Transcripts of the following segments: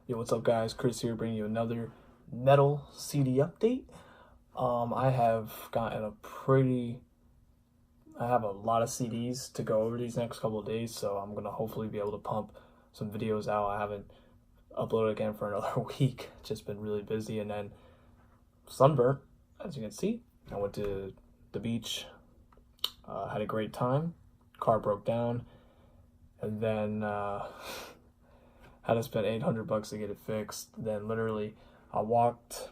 Yo, what's up, guys? Chris here, bringing you another metal CD update. I have gotten I have a lot of CDs to go over these next couple of days, so I'm gonna hopefully be able to pump some videos out. I haven't uploaded again for another week. Just been really busy, and then sunburnt, as you can see. I went to the beach, had a great time. Car broke down, and then had to spend $800 to get it fixed. Then literally, I walked.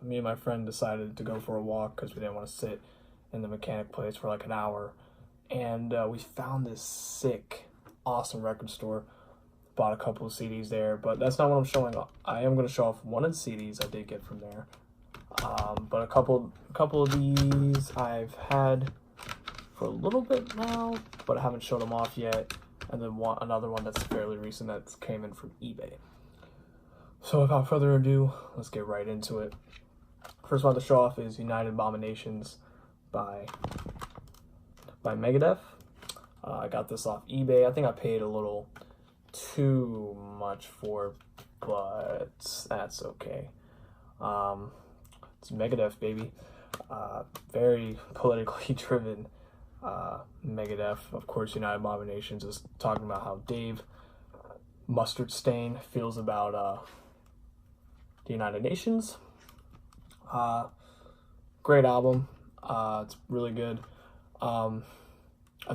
Me and my friend decided to go for a walk because we didn't want to sit in the mechanic place for like an hour, and we found this sick, awesome record store. Bought a couple of CDs there, but that's not what I'm showing off. I am going to show off one of the CDs I did get from there. But a couple of these I've had for a little bit now, but I haven't showed them off yet. And then another one that's fairly recent that came in from eBay. So without further ado, let's get right into it. First one to show off is United Abominations by Megadeth. I got this off eBay. I think I paid a little too much for it, but that's okay. It's Megadeth, baby. Very politically driven. Megadeth, of course. United Abominations is talking about how Dave Mustaine feels about the United Nations. Great album. It's really good. A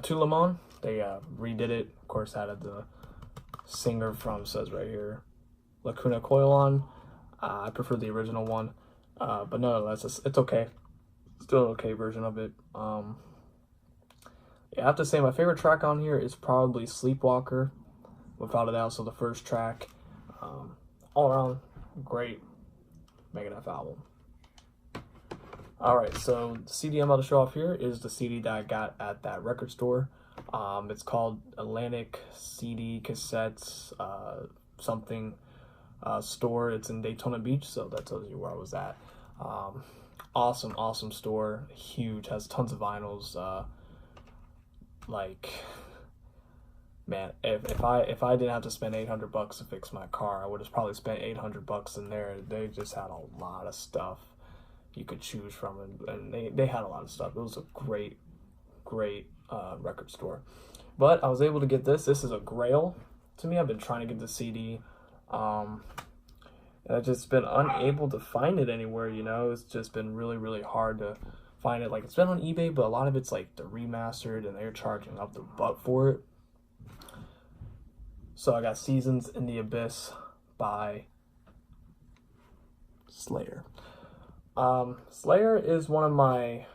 Tout Le Monde, they redid it. Of course, added the singer from, says right here, Lacuna Coil on. I prefer the original one, but nonetheless, it's okay. Still an okay version of it. Yeah, I have to say my favorite track on here is probably Sleepwalker, without a doubt. So the first track, all around great Megadeth album. Alright, so the CD I'm about to show off here is the CD that I got at that record store. It's called Atlantic CD Cassettes something store. It's in Daytona Beach, so that tells you where I was at. Awesome store, huge, has tons of vinyls. Like, man, if I didn't have to spend $800 to fix my car, I would have probably spent $800 in there. They just had a lot of stuff you could choose from, and they had a lot of stuff. It was a great record store. But I was able to get this. This is a grail to me. I've been trying to get the CD, and I've just been unable to find it anywhere. You know, it's just been really hard to find it. Like, it's been on eBay, but a lot of it's like the remastered, and they're charging up the butt for it. So I got Seasons in the Abyss by Slayer. Slayer is one of my...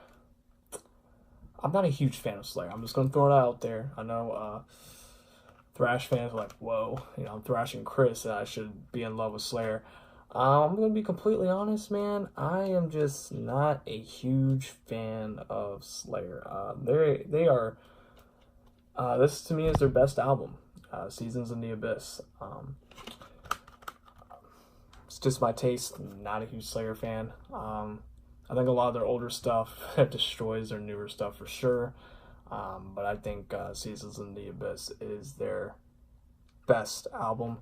I'm not a huge fan of Slayer. I'm just going to throw it out there. I know thrash fans are like, whoa, you know, I'm thrashing Chris, and I should be in love with Slayer. I'm going to be completely honest, man. I am just not a huge fan of Slayer. They are... this, to me, is their best album, Seasons in the Abyss. It's just my taste. Not a huge Slayer fan. I think a lot of their older stuff destroys their newer stuff for sure. But I think Seasons in the Abyss is their best album.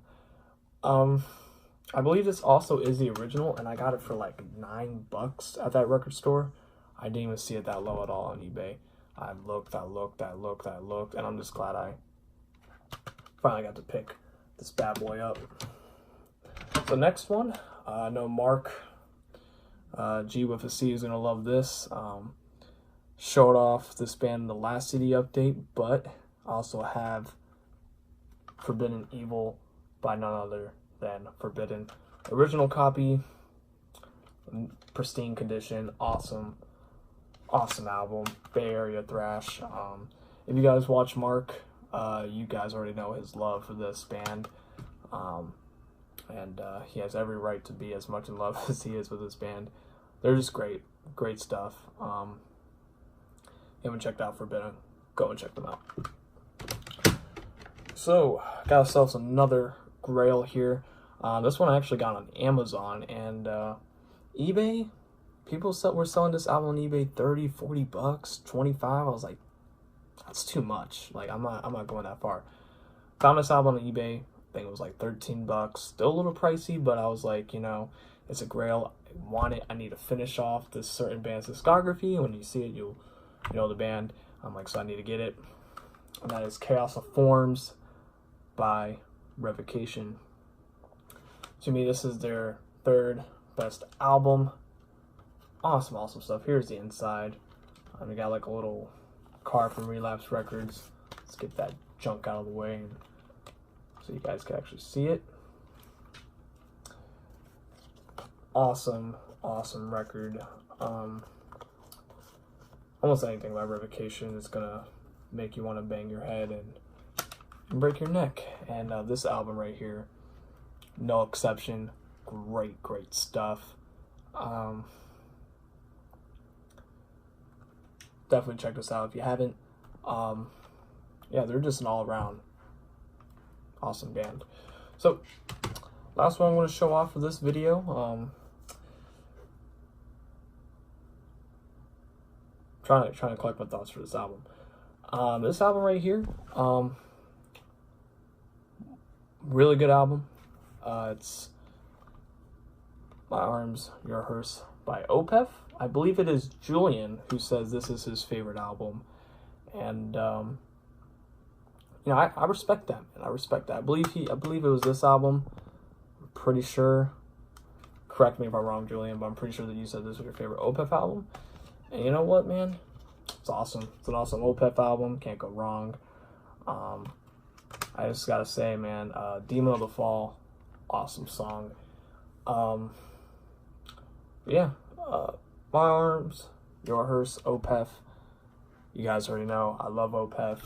I believe this also is the original, and I got it for like $9 at that record store. I didn't even see it that low at all on eBay. I looked, and I'm just glad I finally got to pick this bad boy up. So next one, I know Mark G with a C is gonna love this. Showed off this band in the last CD update, but I also have Forbidden Evil by none other than Forbidden. Original copy, pristine condition, awesome album, Bay Area thrash. If you guys watch Mark, you guys already know his love for this band. And he has every right to be as much in love as he is with this band. They're just great stuff. You haven't checked out Forbidden, go and check them out. So, got ourselves another grail here. This one I actually got on Amazon, and eBay, people were selling this album on eBay $30-40, $25. I was like, that's too much. Like, I'm not going that far. Found this album on eBay. I think it was like $13. Still a little pricey, but I was like, you know, it's a grail. I want it. I need to finish off this certain band's discography. When you see it, you'll know the band. I'm like, so I need to get it. And that is Chaos of Forms by Revocation. To me, this is their third best album. Awesome stuff. Here's the inside. We got like a little card from Relapse Records. Let's get that junk out of the way so you guys can actually see it. Awesome record. Almost anything by Revocation is gonna make you want to bang your head and break your neck. And this album right here, no exception. Great stuff. Definitely check this out if you haven't. Yeah, they're just an all-around awesome band. So, last one I'm going to show off for this video. Trying to collect my thoughts for this album. This album right here, really good album. It's My Arms, Your Hearse by Opeth. I believe it is Julian who says this is his favorite album. And, you know, I respect that, man. I respect that. I believe it was this album. I'm pretty sure. Correct me if I'm wrong, Julian, but I'm pretty sure that you said this was your favorite Opeth album. And you know what, man? It's awesome. It's an awesome Opeth album. Can't go wrong. I just gotta say, man, Demon of the Fall, awesome song. Yeah. My Arms, Your Hearse, Opeth. You guys already know I love Opeth.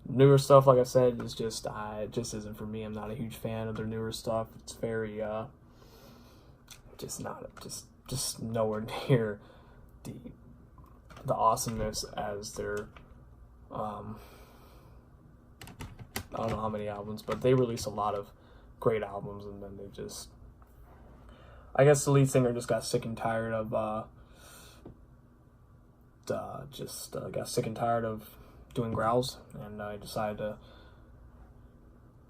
Newer stuff, like I said, is just it just isn't for me. I'm not a huge fan of their newer stuff. It's very just nowhere near the awesomeness as their I don't know how many albums, but they release a lot of great albums, and then they just, I guess the lead singer just got sick and tired of got sick and tired of doing growls, and I decided to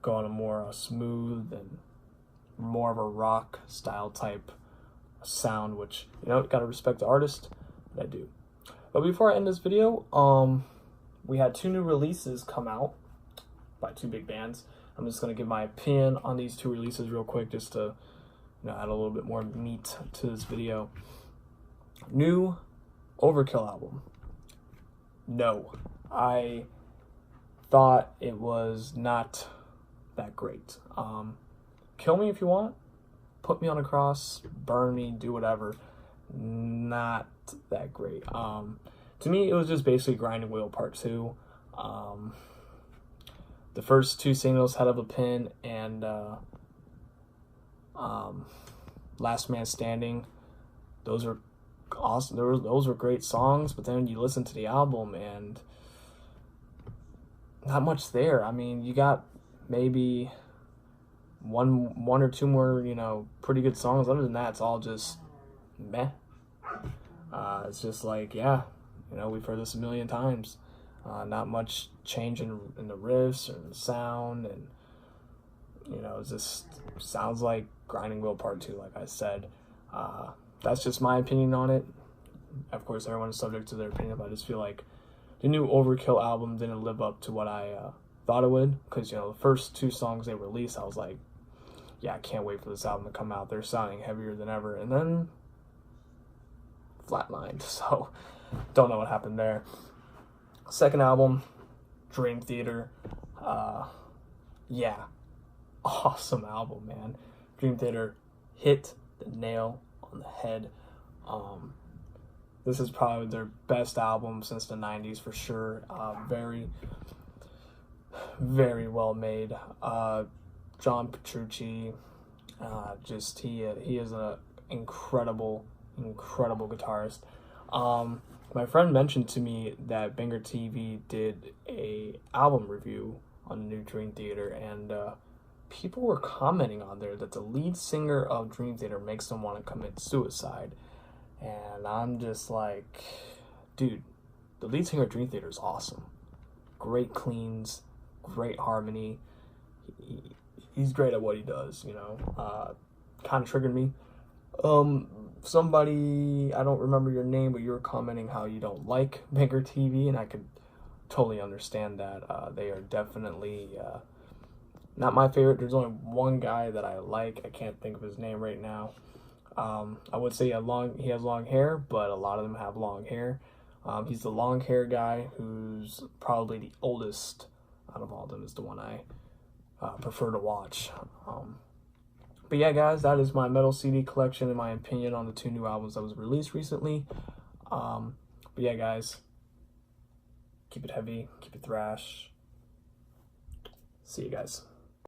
go on a more smooth and more of a rock style type sound, which, you know, gotta respect the artist, but I do. But before I end this video, we had 2 new releases come out by 2 big bands. I'm just gonna give my opinion on these 2 releases real quick, just to, you know, add a little bit more meat to this video. New Overkill album. No, I thought it was not that great. Kill me if you want, put me on a cross, burn me, do whatever. Not that great. To me, it was just basically Grinding Wheel Part 2. The first 2 singles, Head of a Pin and Last Man Standing, those are awesome. Those were great songs, but then you listen to the album and not much there. I mean, you got maybe one or 2 more, you know, pretty good songs. Other than that, it's all just meh. It's just like, yeah, you know, we've heard this a million times. Not much change in the riffs or the sound, and, you know, it just sounds like Grinding Wheel Part 2, like I said. That's just my opinion on it. Of course, everyone is subject to their opinion, but I just feel like the new Overkill album didn't live up to what I thought it would, because, you know, the first 2 songs they released, I was like, yeah, I can't wait for this album to come out. They're sounding heavier than ever, and then flatlined, so don't know what happened there. Second album, Dream Theater. Yeah, awesome album, man. Dream Theater hit the nail on the head. This is probably their best album since the 90s for sure. Very, very well made. John Petrucci, just he is an incredible guitarist. My friend mentioned to me that Banger TV did a album review on the new Dream Theater, and people were commenting on there that the lead singer of Dream Theater makes them want to commit suicide. And I'm just like, dude, the lead singer of Dream Theater is awesome. Great cleans, great harmony. he's great at what he does, you know. Kind of triggered me. Somebody, I don't remember your name, but you were commenting how you don't like Banker TV, and I could totally understand that. They are definitely not my favorite. There's only one guy that I like. I can't think of his name right now. I would say he has long hair, but a lot of them have long hair. He's the long hair guy who's probably the oldest out of all of them, is the one I prefer to watch. But yeah, guys, that is my metal CD collection and my opinion on the 2 new albums that was released recently. But yeah, guys, keep it heavy, keep it thrash. See you guys.